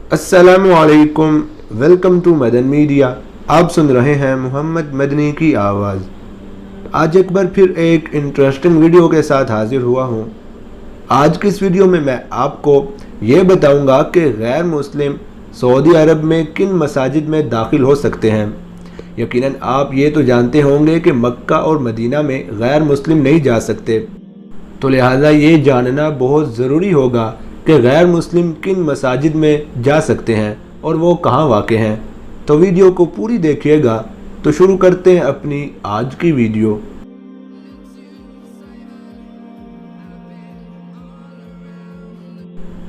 अस्सलामुअलैकुम, welcome to Madan media. आप सुन रहे हैं मोहम्मद मदनी की आवाज़। आज एक बार फिर एक इंटरेस्टिंग वीडियो के साथ हाजिर हुआ हूँ। आज की इस वीडियो में मैं आपको ये बताऊँगा कि गैर मुस्लिम सऊदी अरब में किन मसाजिद में दाखिल हो सकते हैं। यकीनन आप ये तो जानते होंगे कि मक्का और मदीना में गैर मुस्लिम नहीं जा सकते, तो लिहाजा ये जानना बहुत ज़रूरी होगा कि गैर मुस्लिम किन मसाजिद में जा सकते हैं और वो कहाँ वाक़े हैं। तो वीडियो को पूरी देखिएगा। तो शुरू करते हैं अपनी आज की वीडियो।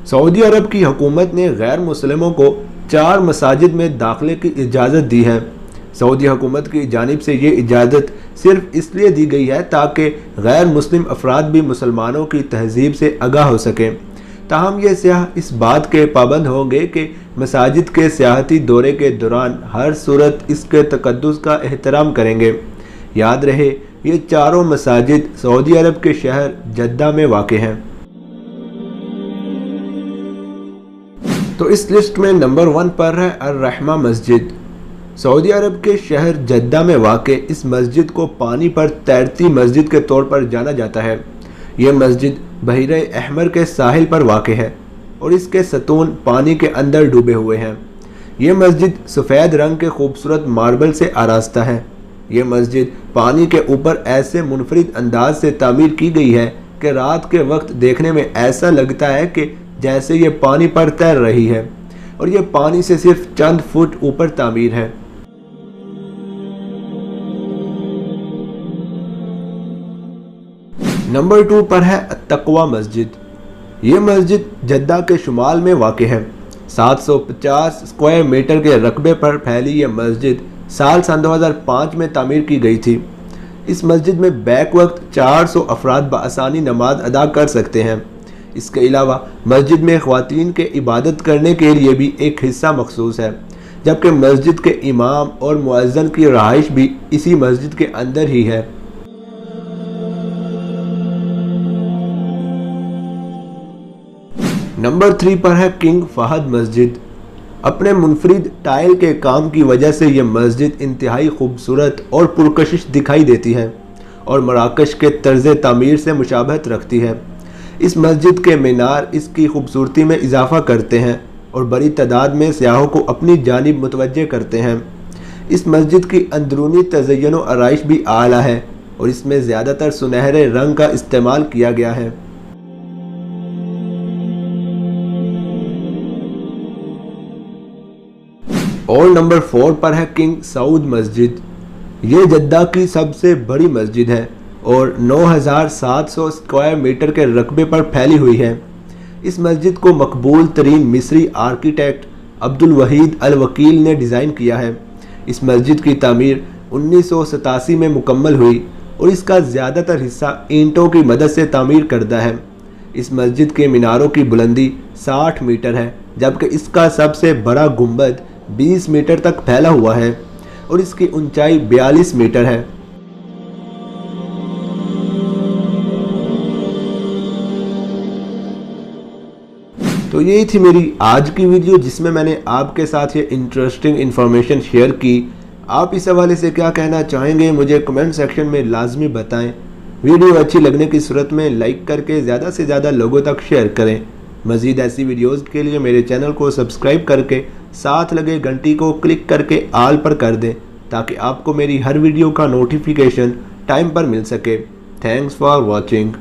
सऊदी अरब की हुकूमत ने गैर मुस्लिमों को 4 मसाजिद में दाखिले की इजाज़त दी है। सऊदी हुकूमत की जानिब से ये इजाज़त सिर्फ इसलिए दी गई है ताकि गैर मुस्लिम अफराद भी मुसलमानों की तहजीब से आगाह हो सकें। ताहम ये सियाह इस बात के पाबंद होंगे कि मसाजिद के सियाहती दौरे के दौरान हर सूरत इसके तकद्दुस का एहतराम करेंगे। याद रहे, ये चारों मसाजिद सऊदी अरब के शहर जद्दा में वाक़े हैं। तो इस लिस्ट में नंबर 1 पर है अर-रहमा मस्जिद। सऊदी अरब के शहर जद्दा में वाक़े इस मस्जिद को पानी पर तैरती मस्जिद के तौर पर जाना जाता है। यह मस्जिद बहरे अहमर के साहिल पर वाक़े है और इसके सतून पानी के अंदर डूबे हुए हैं। यह मस्जिद सफ़ेद रंग के खूबसूरत मार्बल से आरास्ता है। यह मस्जिद पानी के ऊपर ऐसे मुनफरिद अंदाज से तामीर की गई है कि रात के वक्त देखने में ऐसा लगता है कि जैसे ये पानी पर तैर रही है और ये पानी से सिर्फ चंद फुट ऊपर तामीर है। नंबर 2 पर है तकवा मस्जिद। ये मस्जिद जद्दा के शुमाल में वाक़े है। 750 स्क्वायर मीटर के रकबे पर फैली यह मस्जिद साल 2005 में तामीर की गई थी। इस मस्जिद में बैक वक्त 400 अफराद बआसानी नमाज अदा कर सकते हैं। इसके अलावा मस्जिद में ख्वातीन के इबादत करने के लिए भी एक हिस्सा मखसूस है, जबकि मस्जिद के इमाम और मुअज्जिन की रहाइश भी इसी मस्जिद के अंदर ही है। नंबर 3 पर है किंग फहद मस्जिद। अपने मुनफरिद टाइल के काम की वजह से यह मस्जिद इंतहाई खूबसूरत और पुरकशिश दिखाई देती है और मराकश के तर्ज तामीर से मुशाबहत रखती है। इस मस्जिद के मीनार इसकी खूबसूरती में इजाफा करते हैं और बड़ी तादाद में सियाहों को अपनी जानिब मुतवज्जे करते हैं। इस मस्जिद की अंदरूनी तज़य्युन व आराइश भी आला है और इसमें ज़्यादातर सुनहरे रंग का इस्तेमाल किया गया है। और नंबर 4 पर है किंग सऊद मस्जिद। ये जद्दा की सबसे बड़ी मस्जिद है और 9700 स्क्वायर मीटर के रकबे पर फैली हुई है। इस मस्जिद को मकबूल तरीन मिस्री आर्किटेक्ट अब्दुल वहीद अल वकील ने डिज़ाइन किया है। इस मस्जिद की तामीर 1987 में मुकम्मल हुई और इसका ज़्यादातर हिस्सा ईंटों की मदद से तामीर करदा है। इस मस्जिद के मीनारों की बुलंदी 60 मीटर है, जबकि इसका सबसे बड़ा गुंबद 20 मीटर तक फैला हुआ है और इसकी ऊंचाई 42 मीटर है। तो यही थी मेरी आज की वीडियो, जिसमें मैंने आपके साथ ये इंटरेस्टिंग इन्फॉर्मेशन शेयर की। आप इस हवाले से क्या कहना चाहेंगे मुझे कमेंट सेक्शन में लाजमी बताएं। वीडियो अच्छी लगने की सूरत में लाइक करके ज़्यादा से ज़्यादा लोगों तक शेयर करें। मज़ीद ऐसी वीडियोज़ के लिए मेरे चैनल को सब्सक्राइब करके साथ लगे घंटी को क्लिक करके आल पर कर दें, ताकि आपको मेरी हर वीडियो का नोटिफिकेशन टाइम पर मिल सके। Thanks for watching.